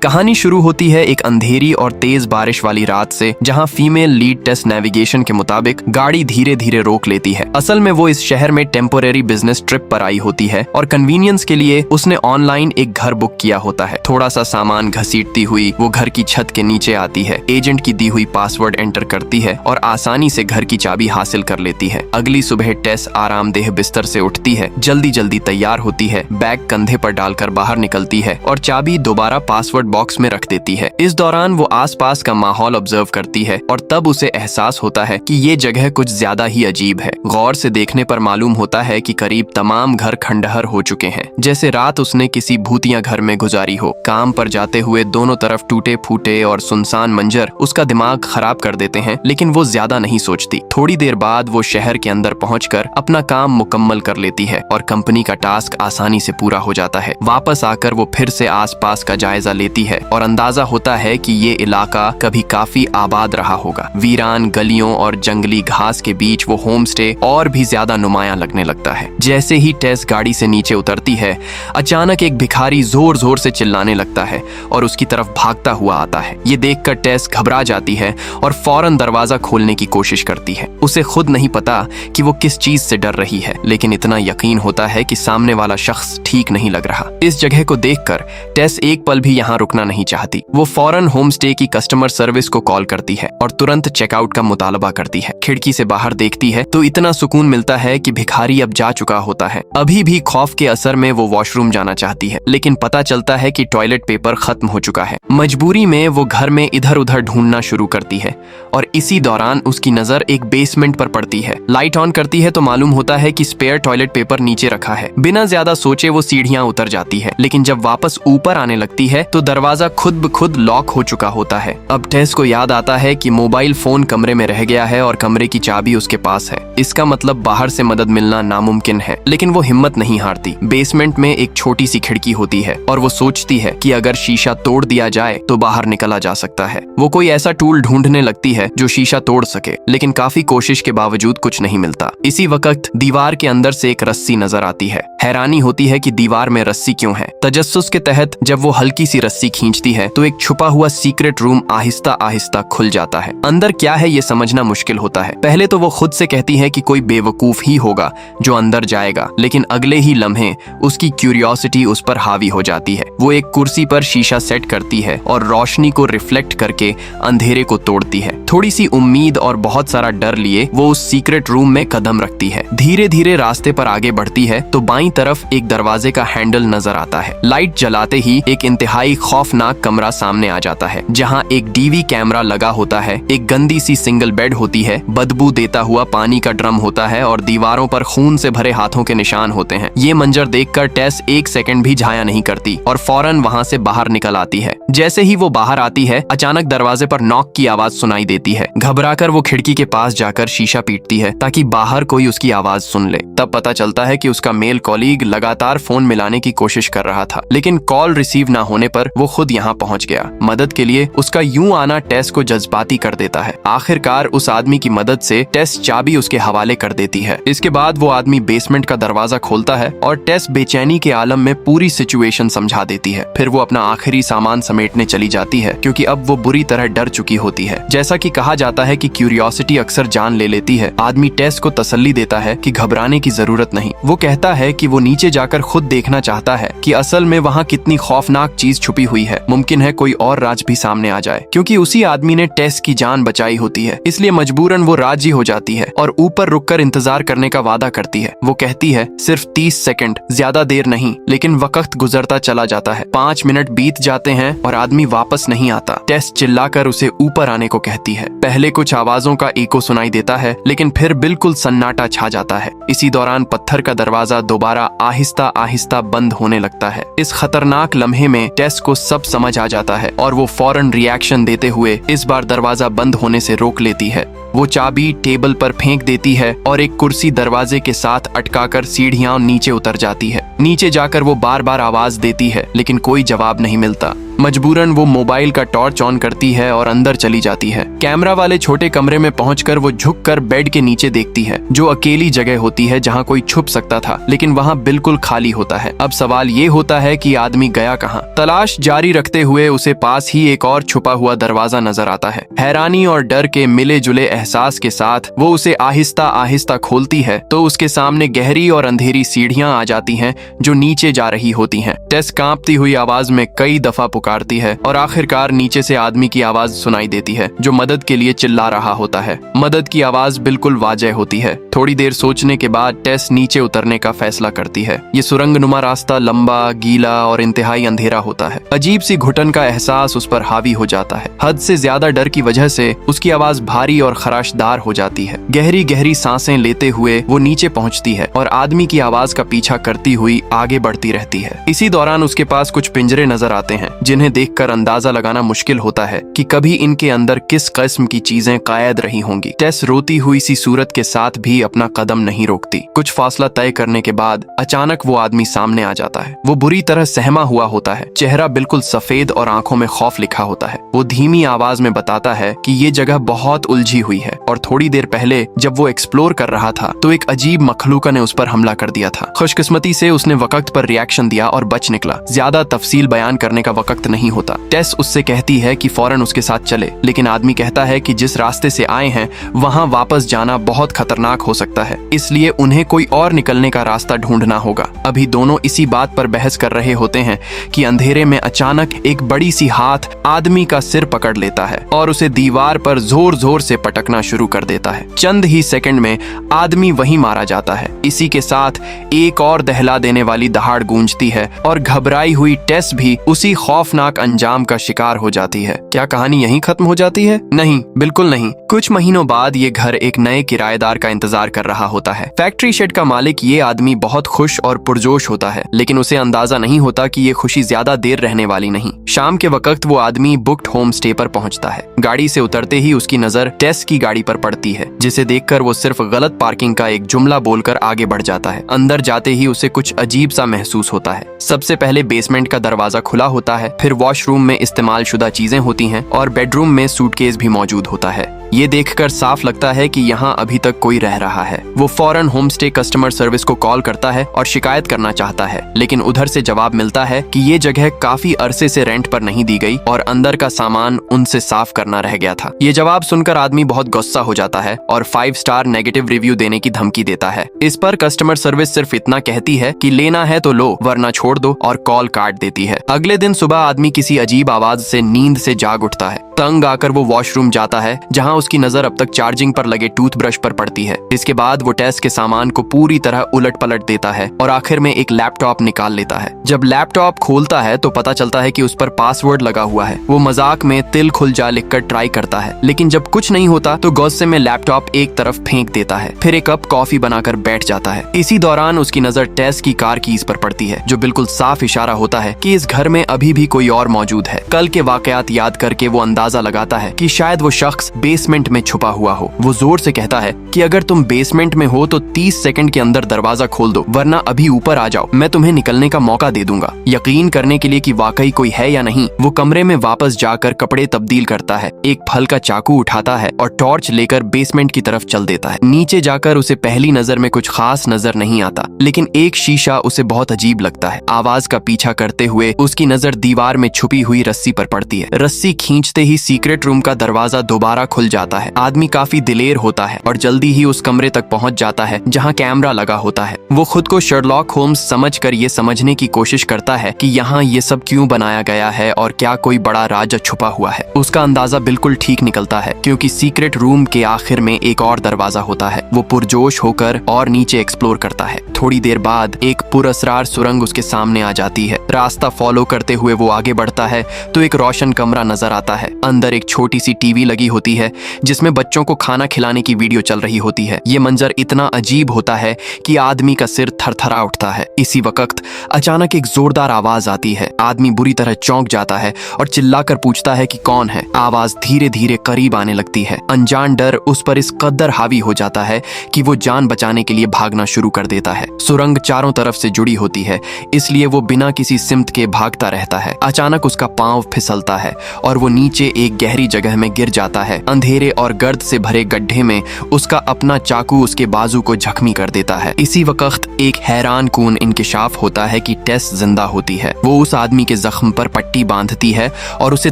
कहानी शुरू होती है एक अंधेरी और तेज बारिश वाली रात से, जहां फीमेल लीड टेस नेविगेशन के मुताबिक गाड़ी धीरे धीरे रोक लेती है। असल में वो इस शहर में टेम्पोरेरी बिजनेस ट्रिप पर आई होती है और कन्वीनियंस के लिए उसने ऑनलाइन एक घर बुक किया होता है। थोड़ा सा सामान घसीटती हुई वो घर की छत के नीचे आती है, एजेंट की दी हुई पासवर्ड एंटर करती है और आसानी से घर की चाबी हासिल कर लेती है। अगली सुबह टेस आरामदेह बिस्तर से उठती है, जल्दी जल्दी तैयार होती है, बैग कंधे पर डालकर बाहर निकलती है और चाबी दोबारा पासवर्ड बॉक्स में रख देती है। इस दौरान वो आसपास का माहौल ऑब्जर्व करती है और तब उसे एहसास होता है कि ये जगह कुछ ज्यादा ही अजीब है। गौर से देखने पर मालूम होता है कि करीब तमाम घर खंडहर हो चुके हैं, जैसे रात उसने किसी भूतिया घर में गुजारी हो। काम पर जाते हुए दोनों तरफ टूटे फूटे और सुनसान मंजर उसका दिमाग खराब कर देते हैं, लेकिन वो ज्यादा नहीं सोचती। थोड़ी देर बाद वो शहर के अंदर पहुंचकर अपना काम मुकम्मल कर लेती है और कंपनी का टास्क आसानी से पूरा हो जाता है। वापस आकर वो फिर से आसपास का जायजा लेती है और अंदाजा होता है कि ये इलाका कभी काफी आबाद रहा होगा। वीरान गलियों और जंगली घास के बीच वो होम स्टे और भी ज्यादा नुमाया लगने लगता है। जैसे ही टेस गाड़ी से नीचे उतरती है, अचानक एक भिखारी जोर जोर से चिल्लाने लगता है और उसकी तरफ भागता हुआ आता है। ये देखकर टेस घबरा जाती है और फौरन दरवाजा खोलने की कोशिश करती है। उसे खुद नहीं पता कि वो किस चीज से डर रही है, लेकिन इतना यकीन होता है कि सामने वाला शख्स ठीक नहीं लग रहा। इस जगह को देखकर टेस एक पल भी यहाँ रुकना नहीं चाहती। वो फौरन होम स्टे की कस्टमर सर्विस को कॉल करती है और तुरंत चेकआउट का मुतालबा करती है। खिड़की से बाहर देखती है तो इतना सुकून मिलता है कि भिखारी अब जा चुका होता है। अभी भी खौफ के असर में वो वॉशरूम जाना चाहती है, लेकिन पता चलता है कि टॉयलेट पेपर खत्म हो चुका है। मजबूरी में वो घर में इधर उधर ढूंढना शुरू करती है और इसी दौरान उसकी नजर एक बेसमेंट पर पड़ती है। लाइट ऑन करती है तो मालूम होता है कि स्पेयर टॉयलेट पेपर नीचे रखा है। बिना ज्यादा सोचे वो सीढ़ियां उतर जाती है, लेकिन जब वापस ऊपर आने लगती है तो दरवाजा खुद ब खुद लॉक हो चुका होता है। अब टेस को याद आता है कि मोबाइल फोन कमरे में रह गया है और कमरे की चाबी उसके पास है। इसका मतलब बाहर से मदद मिलना नामुमकिन है, लेकिन वो हिम्मत नहीं हारती। बेसमेंट में एक छोटी सी खिड़की होती है और वो सोचती है कि अगर शीशा तोड़ दिया जाए तो बाहर निकला जा सकता है। वो कोई ऐसा टूल ढूंढने लगती है जो शीशा तोड़ सके, लेकिन काफी कोशिश के बावजूद कुछ नहीं मिलता। इसी वक्त दीवार के अंदर से एक रस्सी नजर आती है। हैरानी होती है कि दीवार में रस्सी क्यों है। तजस्सुस के तहत जब वो हल्की सी रस्सी खींचती है तो एक छुपा हुआ सीक्रेट रूम आहिस्ता आहिस्ता खुल जाता है। अंदर क्या है ये समझना मुश्किल होता है। पहले तो वो खुद से कहती है कि कोई बेवकूफ ही होगा जो अंदर जाएगा, लेकिन अगले ही लम्हे उसकी क्यूरियोसिटी उस पर हावी हो जाती है। वो एक कुर्सी पर शीशा सेट करती है और रोशनी को रिफ्लेक्ट करके अंधेरे को तोड़ती है। थोड़ी सी उम्मीद और बहुत सारा डर लिए वो उस सीक्रेट रूम में कदम रखती है। धीरे धीरे रास्ते पर आगे बढ़ती है तो बाईं तरफ एक दरवाजे का हैंडल नजर आता है। लाइट जलाते ही एक इंतहाई खौफनाक कमरा सामने आ जाता है, जहां एक डीवी कैमरा लगा होता है। एक गंदी सी सिंगल बेड होती है, बदबू देता हुआ पानी का ड्रम होता है और दीवारों पर खून से भरे हाथों के निशान होते हैं। ये मंजर देखकर टेस एक सेकंड भी झाया नहीं करती और फौरन वहां से बाहर निकल आती है। जैसे ही वो बाहर आती है, अचानक दरवाजे पर नॉक की आवाज सुनाई देती है। घबराकर वो खिड़की के पास जाकर शीशा पीटती है ताकि बाहर कोई उसकी आवाज सुन ले। तब पता चलता है कि उसका मेल कॉलीग लगातार फोन मिलाने की कोशिश कर रहा था, लेकिन कॉल रिसीव ना होने पर वो खुद यहाँ पहुँच गया। मदद के लिए उसका यूं आना टेस को जज्बाती कर देता है। आखिरकार उस आदमी की मदद से टेस चाबी उसके हवाले कर देती है। इसके बाद वो आदमी बेसमेंट का दरवाजा खोलता है और टेस बेचैनी के आलम में पूरी सिचुएशन समझा देती है। फिर वो अपना आखिरी सामान समेटने चली जाती है, क्योंकि अब वो बुरी तरह डर चुकी होती है। जैसा कि कहा जाता है कि क्यूरियोसिटी अक्सर जान ले लेती है। आदमी टेस को तसल्ली देता है कि घबराने की जरूरत नहीं। वो कहता है कि वो नीचे जाकर खुद देखना चाहता है कि असल में वहाँ कितनी खौफनाक चीज छुपी हुई है। मुमकिन है कोई और राज भी सामने आ जाए, क्योंकि उसी आदमी ने टेस की जान बचाई होती है। इसलिए मजबूरन वो राजी हो जाती है और ऊपर रुककर इंतजार करने का वादा करती है। वो कहती है सिर्फ 30 सेकंड, ज्यादा देर नहीं। लेकिन वक्त गुजरता चला जाता है। 5 मिनट बीत जाते हैं और आदमी वापस नहीं आता। टेस चिल्लाकर उसे ऊपर आने को कहती है। पहले कुछ आवाजों का एको सुनाई देता है, लेकिन फिर बिल्कुल सन्नाटा छा जाता है। इसी दौरान पत्थर का दरवाजा दोबारा आहिस्ता आहिस्ता बंद होने लगता है। इस खतरनाक लम्हे में टेस को सब समझ आ जाता है और वो फौरन रिएक्शन देते हुए इस बार दरवाजा बंद होने से रोक लेती है। वो चाबी टेबल पर फेंक देती है और एक कुर्सी दरवाजे के साथ अटकाकर सीढ़ियां नीचे उतर जाती है। नीचे जाकर वो बार बार आवाज देती है, लेकिन कोई जवाब नहीं मिलता। मजबूरन वो मोबाइल का टॉर्च ऑन करती है और अंदर चली जाती है। कैमरा वाले छोटे कमरे में पहुंचकर वो झुककर बेड के नीचे देखती है, जो अकेली जगह होती है जहां कोई छुप सकता था, लेकिन वहां बिल्कुल खाली होता है। अब सवाल ये होता है कि आदमी गया कहां? तलाश जारी रखते हुए उसे पास ही एक और छुपा हुआ दरवाजा नजर आता है। हैरानी और डर के मिले जुले एहसास के साथ वो उसे आहिस्ता आहिस्ता खोलती है तो उसके सामने गहरी और अंधेरी सीढ़ियां आ जाती हैं जो नीचे जा रही होती हैं। टेस कांपती हुई आवाज में कई दफा पुकारती है और आखिरकार नीचे से आदमी की आवाज सुनाई देती है जो मदद के लिए चिल्ला रहा होता है। मदद की आवाज बिल्कुल वाजह होती है। थोड़ी देर सोचने के बाद टेस नीचे उतरने का फैसला करती है। ये सुरंगनुमा रास्ता लंबा, गीला और इंतहाई अंधेरा होता है। अजीब सी घुटन का एहसास उस पर हावी हो जाता है। हद से ज्यादा डर की वजह से उसकी आवाज भारी और खराशदार हो जाती है। गहरी गहरी सांसें लेते हुए वो नीचे पहुंचती है और आदमी की आवाज का पीछा करती हुई आगे बढ़ती रहती है। इसी दौरान उसके पास कुछ पिंजरे नजर आते हैं जिन्हें देखकर अंदाजा लगाना मुश्किल होता है कि कभी इनके अंदर किस किस्म की चीजें कायद रही होंगी। टेस रोती हुई सी सूरत के साथ भी अपना कदम नहीं रोकती। कुछ फासला तय करने के बाद अचानक वो आदमी सामने आ जाता है। वो बुरी तरह सहमा हुआ होता है, चेहरा बिल्कुल सफेद और आंखों में खौफ लिखा होता है। वो धीमी आवाज में बताता है कि ये जगह बहुत उलझी हुई है और थोड़ी देर पहले जब वो एक्सप्लोर कर रहा था तो एक अजीब मखलूका ने उस पर हमला कर दिया था। खुशकिस्मती से उसने वक्त पर रिएक्शन दिया और बच निकला। ज्यादा तफसील बयान करने का वक्त नहीं होता। टेस उससे कहती है कि फौरन उसके साथ चले, लेकिन आदमी कहता है कि जिस रास्ते से आए हैं वहां वापस जाना बहुत खतरनाक हो सकता है, इसलिए उन्हें कोई और निकलने का रास्ता ढूंढना होगा। अभी दोनों इसी बात पर बहस कर रहे होते हैं कि अंधेरे में अचानक एक बड़ी सी हाथ आदमी का सिर पकड़ लेता है और उसे दीवार पर जोर जोर से पटकना शुरू कर देता है। चंद ही सेकंड में आदमी वहीं मारा जाता है। इसी के साथ एक और दहला देने वाली दहाड़ गूंजती है और घबराई हुई टेस भी उसी खौफनाक अंजाम का शिकार हो जाती है। क्या कहानी यहीं खत्म हो जाती है? नहीं, बिल्कुल नहीं। कुछ महीनों बाद ये घर एक नए किराएदार का इंतजार कर रहा होता है। फैक्ट्री शेड का मालिक ये आदमी बहुत खुश और पुरजोश होता है, लेकिन उसे अंदाजा नहीं होता कि ये खुशी ज्यादा देर रहने वाली नहीं। शाम के वक्त वो आदमी बुक्ड होम स्टे पर पहुंचता है। गाड़ी से उतरते ही उसकी नजर टेस की गाड़ी पर पड़ती है, जिसे देखकर वो सिर्फ गलत पार्किंग का एक जुमला बोलकर आगे बढ़ जाता है। अंदर जाते ही उसे कुछ अजीब सा महसूस होता है। सबसे पहले बेसमेंट का दरवाजा खुला होता है, फिर वॉशरूम में इस्तेमाल शुदा चीजें होती हैं और बेडरूम में सूटकेस भी मौजूद होता है। ये देखकर साफ लगता है कि यहाँ अभी तक कोई रह रहा है। वो फौरन होमस्टे कस्टमर सर्विस को कॉल करता है और शिकायत करना चाहता है, लेकिन उधर से जवाब मिलता है कि ये जगह काफी अरसे से रेंट पर नहीं दी गई और अंदर का सामान उनसे साफ करना रह गया था। ये जवाब सुनकर आदमी बहुत गुस्सा हो जाता है और 5 स्टार नेगेटिव रिव्यू देने की धमकी देता है। इस पर कस्टमर सर्विस सिर्फ इतना कहती है कि लेना है तो लो, वरना छोड़ दो, और कॉल काट देती है। अगले दिन सुबह आदमी किसी अजीब आवाज से नींद से जाग उठता है। तंग आकर वो वॉशरूम जाता है, जहां उसकी नजर अब तक चार्जिंग पर लगे टूथब्रश पर पड़ती है। इसके बाद वो टेस के सामान को पूरी तरह उलट पलट देता है और आखिर में एक लैपटॉप निकाल लेता है। जब लैपटॉप खोलता है तो पता चलता है कि उस पर पासवर्ड लगा हुआ है। वो मजाक में तिल खुल जा लिखकर ट्राई करता है, लेकिन जब कुछ नहीं होता तो गुस्से में लैपटॉप एक तरफ फेंक देता है, फिर एक कप कॉफी बनाकर बैठ जाता है। इसी दौरान उसकी नजर टेस की कार कीज पर पड़ती है, जो बिल्कुल साफ इशारा होता है कि इस घर में अभी भी कोई और मौजूद है। कल के वाकयात याद करके वो अंदाजा लगाता है कि शायद वो शख्स बेसमेंट में छुपा हुआ हो। वो जोर से कहता है कि अगर तुम बेसमेंट में हो तो 30 सेकंड के अंदर दरवाजा खोल दो, वरना अभी ऊपर आ जाओ, मैं तुम्हें निकलने का मौका दे दूंगा। यकीन करने के लिए कि वाकई कोई है या नहीं, वो कमरे में वापस जाकर कपड़े तब्दील करता है, एक फल का चाकू उठाता है और टॉर्च लेकर बेसमेंट की तरफ चल देता है। नीचे जाकर उसे पहली नजर में कुछ खास नजर नहीं आता, लेकिन एक शीशा उसे बहुत अजीब लगता है। आवाज का पीछा करते हुए उसकी नजर दीवार में छुपी हुई रस्सी पर पड़ती है। रस्सी खींचते ही सीक्रेट रूम का दरवाजा दोबारा खुल जाता है। आदमी काफी दिलेर होता है और जल्दी ही उस कमरे तक पहुंच जाता है जहां कैमरा लगा होता है। वो खुद को शर्लॉक होम्स समझकर ये समझने की कोशिश करता है कि यहाँ ये सब क्यों बनाया गया है और क्या कोई बड़ा राज छुपा हुआ है। उसका अंदाजा बिल्कुल ठीक निकलता है, क्योंकि सीक्रेट रूम के आखिर में एक और दरवाजा होता है। वो पुरजोश होकर और नीचे एक्सप्लोर करता है। थोड़ी देर बाद एक पुरअसरार सुरंग उसके सामने आ जाती है। रास्ता फॉलो करते हुए वो आगे बढ़ता है तो एक रोशन कमरा नजर आता है। अंदर एक छोटी सी टीवी लगी होती है जिसमें बच्चों को खाना खिलाने की वीडियो चल रही होती है। ये मंजर इतना अजीब होता है कि आदमी का सिर थरथरा उठता है। इसी वक्त अचानक एक जोरदार आवाज आती है। आदमी बुरी तरह चौंक जाता है और चिल्लाकर पूछता है कि कौन है। आवाज धीरे धीरे करीब आने लगती है। अनजान डर उस पर इस कदर हावी हो जाता है कि वो जान बचाने के लिए भागना शुरू कर देता है। सुरंग चारों तरफ से जुड़ी होती है, इसलिए वो बिना किसी सिमत के भागता रहता है। अचानक उसका पांव फिसलता है और वो नीचे एक गहरी जगह में गिर जाता है। अंधेरे और गर्द से भरे गड्ढे में उसका अपना चाकू उसके बाजू को जख्मी कर देता है। इसी वक्त एक हैरान कून इंकिशाफ होता है कि टेस जिंदा होती है। वो उस आदमी के जख्म पर पट्टी बांधती है और उसे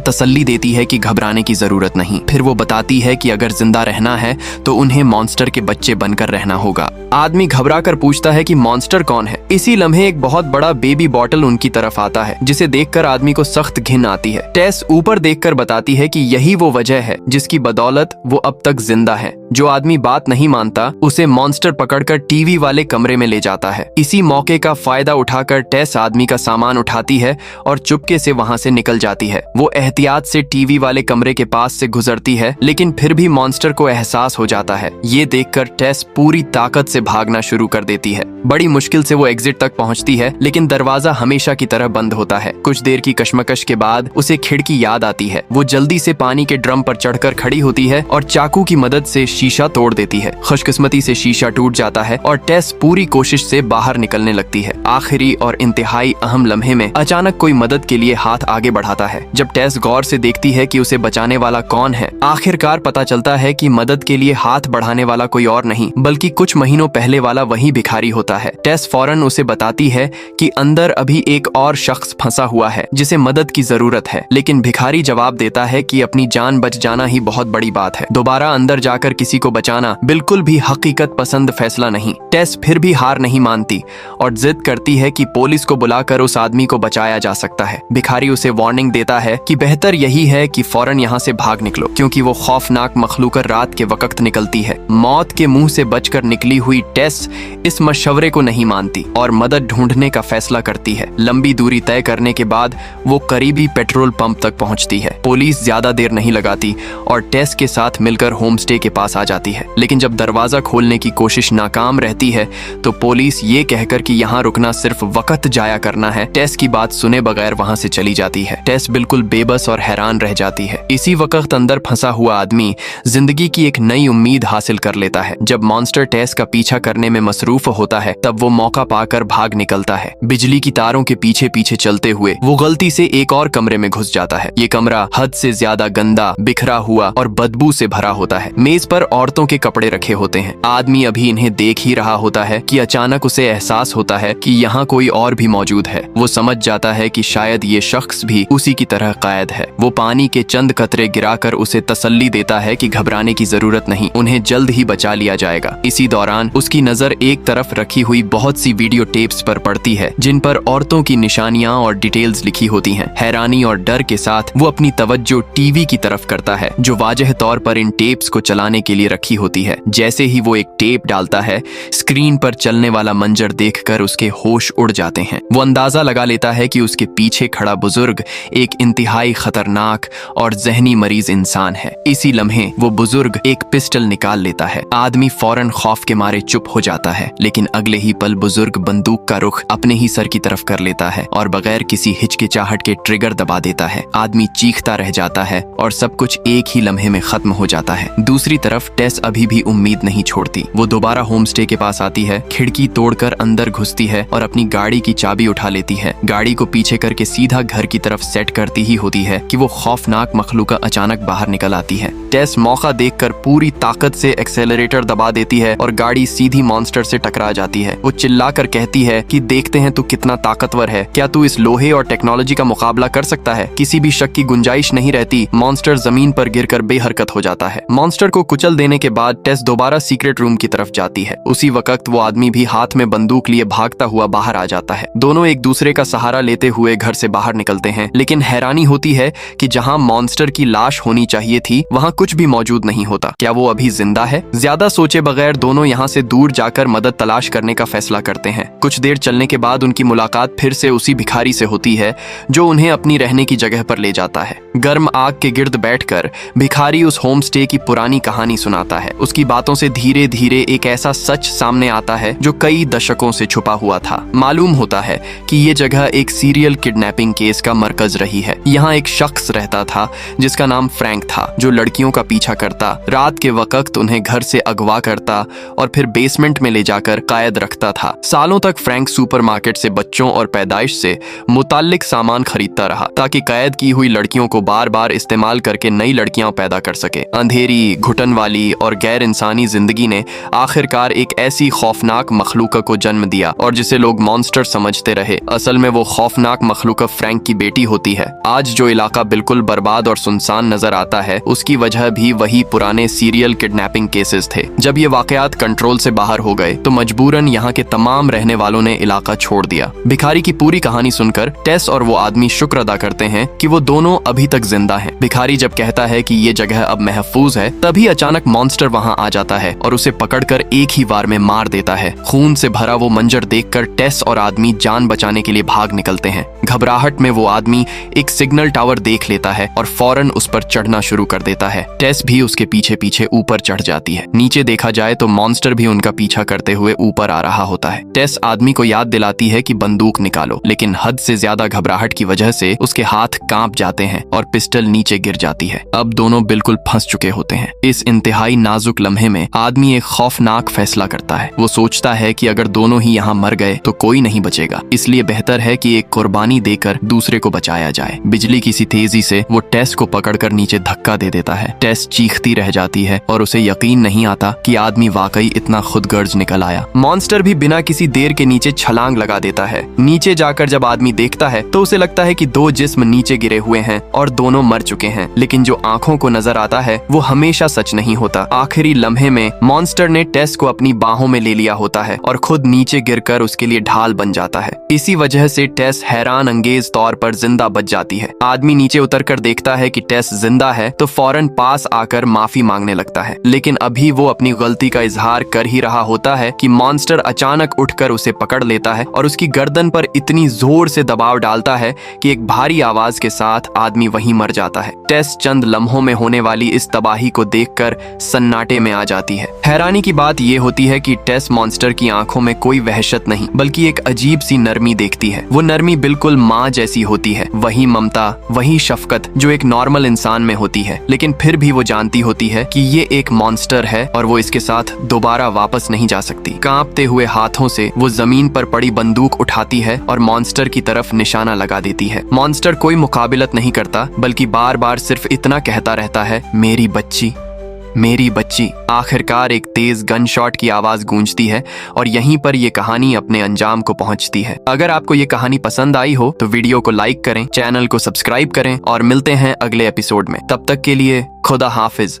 तसल्ली देती है कि घबराने की जरूरत नहीं। फिर वो बताती है कि अगर जिंदा रहना है तो उन्हें मॉन्स्टर के बच्चे बनकर रहना होगा। आदमी घबरा कर पूछता है कि मॉन्स्टर कौन है। इसी लम्हे एक बहुत बड़ा बेबी बॉटल उनकी तरफ आता है, जिसे देखकर आदमी को सख्त घिन आती है। टेस ऊपर देखकर बताती है कि यही वो वजह है जिसकी बदौलत वो अब तक जिंदा है। जो आदमी बात नहीं मानता उसे मॉन्स्टर पकड़कर टीवी वाले कमरे में ले जाता है। इसी मौके का फायदा उठाकर टेस आदमी का सामान उठाती है और चुपके से वहां से निकल जाती है। वो एहतियात से टीवी वाले कमरे के पास से गुजरती है, लेकिन फिर भी मॉन्स्टर को एहसास हो जाता है। ये देखकर टेस पूरी ताकत से भागना शुरू कर देती है। बड़ी मुश्किल से वो एग्जिट तक पहुंचती है, लेकिन दरवाजा हमेशा की तरह बंद होता है। कुछ देर की कशमकश के बाद उसे खिड़की याद आती है। वो जल्दी से पानी के ड्रम पर चढ़कर खड़ी होती है और चाकू की मदद से शीशा तोड़ देती है। खुशकिस्मती से शीशा टूट जाता है और टेस पूरी कोशिश से बाहर निकलने लगती है। आखिरी और इंतहाई अहम लम्हे में अचानक कोई मदद के लिए हाथ आगे बढ़ाता है। जब टेस गौर से देखती है कि उसे बचाने वाला कौन है, आखिरकार पता चलता है कि मदद के लिए हाथ बढ़ाने वाला कोई और नहीं बल्कि कुछ महीनों पहले वाला वही भिखारी होता है। टेस फौरन उसे बताती है कि अंदर अभी एक और शख्स फंसा हुआ है जिसे मदद की जरूरत है, लेकिन भिखारी जवाब देता है कि अपनी जान बच जाना ही बहुत बड़ी बात है। दोबारा अंदर जाकर किसी को बचाना बिल्कुल भी हकीकत पसंद फैसला नहीं। टेस फिर भी हार नहीं मानती और जिद करती है कि पुलिस को बुलाकर उस आदमी को बचाया जा सकता है। भिखारी उसे वार्निंग देता है कि बेहतर यही है कि फौरन यहाँ से भाग निकलो, क्योंकि वो खौफनाक मखलूक रात के वक्त निकलती है। मौत के मुंह से बचकर निकली हुई टेस इस मशवरे को नहीं मानती और मदद ढूंढने का फैसला करती है। लंबी दूरी तय करने के बाद वो करीबी पेट्रोल पंप तक पहुंचती है। पुलिस ज्यादा देर नहीं लगाती और टेस के साथ मिलकर होम स्टे के पास आ जाती है, लेकिन जब दरवाजा खोलने की कोशिश नाकाम रहती है तो पुलिस ये कहकर कि यहाँ रुकना सिर्फ वक्त जाया करना है, टेस की बात सुने बगैर वहाँ से चली जाती है। टेस बिल्कुल बेबस और हैरान रह जाती है। इसी वक्त अंदर फंसा हुआ आदमी जिंदगी की एक नई उम्मीद हासिल कर लेता है। जब मॉन्स्टर टेस का पीछा करने में मसरूफ होता है तब वो मौका पाकर भाग निकलता है। बिजली की तारों के पीछे पीछे चलते हुए वो गलती से एक और कमरे में घुस जाता है। ये कमरा हद से ज्यादा गंदा, बिखरा हुआ और बदबू से भरा होता है। मेज पर औरतों के कपड़े रखे होते हैं। आदमी अभी इन्हें देख ही रहा होता है कि अचानक उसे एहसास होता है कि यहाँ कोई और भी मौजूद है। वो समझ जाता है कि शायद ये शख्स भी उसी की तरह कैद है। वो पानी के चंद कतरे गिराकर उसे तसल्ली देता है कि घबराने की जरूरत नहीं, उन्हें जल्द ही बचा लिया जाएगा। इसी दौरान उसकी नजर एक तरफ रखी हुई बहुत सी वीडियो टेप्स पर पड़ती है जिन पर औरतों की निशानियां और डिटेल्स लिखी होती हैं। हैरानी और डर के साथ वो अपनी तवज्जो टीवी की तरफ करता है जो वाजह तौर पर इन टेप्स को चलाने के लिए रखी होती है। जैसे ही वो एक टेप डालता है, स्क्रीन पर चलने वाला मंजर देखकर उसके होश उड़ जाते हैं। वो अंदाजा लगा लेता है कि उसके पीछे खड़ा बुजुर्ग एक इंतहाई खतरनाक और जहनी मरीज इंसान है। इसी लम्हे वो बुजुर्ग एक पिस्टल निकाल लेता है। आदमी फौरन खौफ के मारे चुप हो जाता है, लेकिन अगले ही पल बुजुर्ग बंदूक का रुख अपने ही सर की तरफ कर लेता है और बगैर किसी हिचकिचाहट के ट्रिगर दबा देता है। आदमी चीखता रह जाता है और सब कुछ एक ही लम्हे में खत्म हो जाता है। दूसरी तरफ टेस अभी भी उम्मीद नहीं छोड़ती। वो दोबारा होम स्टे के पास आती है, खिड़की तोड़कर अंदर घुसती है और अपनी गाड़ी की चाबी उठा लेती है। गाड़ी को पीछे करके सीधा घर की तरफ सेट करती ही होती है कि वो खौफनाक मखलूका अचानक बाहर निकल आती है। टेस मौका देखकर पूरी ताकत से एक्सेलरेटर दबा देती है और गाड़ी सीधी मॉन्स्टर से टकरा जाती है। वो चिल्लाकर कहती है कि देखते हैं तू कितना ताकतवर है, क्या तू इस लोहे और टेक्नोलॉजी का मुकाबला कर सकता है। किसी भी शक की गुंजाइश नहीं रहती। मॉन्स्टर जमीन पर गिरकर बेहरकत हो जाता है। मॉन्स्टर को कुचल देने के बाद टेस दोबारा सीक्रेट रूम की तरफ जाती है। उसी वक्त वो आदमी भी हाथ में बंदूक लिए भागता हुआ बाहर आ जाता है। दोनों एक दूसरे का सहारा लेते हुए घर से बाहर निकलते हैं, लेकिन हैरानी होती है कि जहां मॉन्स्टर की लाश होनी चाहिए थी वहां कुछ भी मौजूद नहीं होता। क्या वो अभी जिंदा है? ज्यादा सोचे बगैर दोनों यहाँ से दूर जाकर मदद तलाश करने का फैसला करते हैं। कुछ देर चलने के बाद उनकी मुलाकात फिर से उसी भिखारी से होती है जो उन्हें अपनी रहने की जगह पर ले जाता है। गर्म आग के गिर्द बैठकर भिखारी उस होम स्टे की पुरानी कहानी सुनाता है। उसकी बातों से धीरे धीरे एक ऐसा सच सामने आता है जो कई कई दशकों से छुपा हुआ था। मालूम होता है कि ये जगह एक सीरियल किडनैपिंग केस का मरकज रही है। यहाँ एक शख्स रहता था जिसका नाम फ्रैंक था, जो लड़कियों का पीछा करता, रात के वक्त उन्हें घर से अगवा करता और फिर बेसमेंट में ले जाकर कैद रखता था। सालों तक फ्रैंक सुपरमार्केट से बच्चों और पैदाइश से मुताल्लिक सामान खरीदता रहा ताकि कैद की हुई लड़कियों को बार बार इस्तेमाल करके नई लड़कियां पैदा कर सके। अंधेरी, घुटन वाली और गैर इंसानी जिंदगी ने आखिरकार एक ऐसी खौफनाक मखलूक को जन्म दिया और जिसे लोग मॉन्स्टर समझते रहे। असल में वो खौफनाक मखलूक फ्रैंक की बेटी होती है। आज जो इलाका बिल्कुल बर्बाद और सुनसान नजर आता है, उसकी वजह भी वही पुराने सीरियल किडनैपिंग केसेस थे। जब ये वाकयात कंट्रोल से बाहर हो गए तो मजबूरन यहाँ के तमाम रहने वालों ने इलाका छोड़ दिया। भिखारी की पूरी कहानी सुनकर टेस और वो आदमी शुक्र अदा करते हैं कि वो दोनों अभी तक जिंदा हैं। भिखारी जब कहता है कि ये जगह अब महफूज है, तभी अचानक मॉन्स्टर वहाँ आ जाता है और उसे पकड़कर एक ही वार में मार देता है। खून से भरा वो मंजर देखकर टेस और आदमी जान बचाने के लिए भाग निकलते हैं। घबराहट में वो आदमी एक सिग्नल टावर देख लेता है और फौरन उस पर चढ़ना शुरू कर देता है। टेस भी उसके पीछे पीछे ऊपर चढ़ जाती है। नीचे देखा जाए तो मॉन्स्टर भी उनका पीछा करते हुए ऊपर आ रहा होता है। टेस आदमी को याद दिलाती है कि बंदूक निकालो, लेकिन हद से ज्यादा घबराहट की वजह से उसके हाथ कांप जाते हैं और पिस्टल नीचे गिर जाती है। अब दोनों बिल्कुल फंस चुके होते हैं। इस इंतहाई नाजुक लम्हे में आदमी एक खौफनाक फैसला करता है। वो सोचता है कि अगर दोनों ही यहाँ मर गए तो कोई नहीं बचेगा, इसलिए बेहतर है कि एक कुर्बानी देकर दूसरे को बचाया जाए। बिजली की सी तेजी से वो टेस को पकड़कर नीचे धक्का दे देता है। टेस चीखती रह जाती है और उसे यकीन नहीं आता कि आदमी वाकई इतना खुदगर्ज निकल आया। मॉन्स्टर भी बिना किसी देर के नीचे छलांग लगा देता है। नीचे जाकर जब आदमी देखता है तो उसे लगता है कि दो जिस्म नीचे गिरे हुए हैं और दोनों मर चुके हैं, लेकिन जो आंखों को नजर आता है वो हमेशा सच नहीं होता। आखिरी लम्हे में मॉन्स्टर ने टेस को अपनी बाहों में ले लिया होता है और खुद नीचे गिरकर उसके लिए ढाल बन जाता है। इसी वजह से टेस हैरान अंगेज तौर पर जिंदा बच जाती है। आदमी नीचे उतरकर देखता है कि टेस जिंदा है तो फौरन पास आकर माफी मांगने लगता है, लेकिन अभी वो अपनी गलती का इजहार कर ही रहा होता है कि मॉन्स्टर अचानक उठकर उसे पकड़ लेता है और उसकी गर्दन पर इतनी जोर से दबाव डालता है कि एक भारी आवाज के साथ आदमी वहीं मर जाता है। टेस चंद लम्हों में होने वाली इस तबाही को देखकर सन्नाटे में आ जाती है। हैरानी की बात यह होती है कि टेस मॉन्स्टर की आंखों में कोई वहशत नहीं बल्कि एक अजीब सी नरमी देखती है। वो नरमी बिल्कुल माँ जैसी होती है, वही ममता, वही शफकत जो एक नॉर्मल इंसान में होती है। लेकिन फिर भी वो जानती होती है कि ये एक मॉन्स्टर है और वो इसके साथ दोबारा वापस नहीं जा सकती। कांपते हुए हाथों से वो जमीन पर पड़ी बंदूक उठाती है और मॉन्स्टर की तरफ निशाना लगा देती है। मॉन्स्टर कोई मुकाबिलत नहीं करता बल्कि बार बार सिर्फ इतना कहता रहता है, मेरी बच्ची, मेरी बच्ची। आखिरकार एक तेज गन शॉट की आवाज गूंजती है और यहीं पर यह कहानी अपने अंजाम को पहुंचती है। अगर आपको ये कहानी पसंद आई हो तो वीडियो को लाइक करें, चैनल को सब्सक्राइब करें और मिलते हैं अगले एपिसोड में। तब तक के लिए खुदा हाफिज।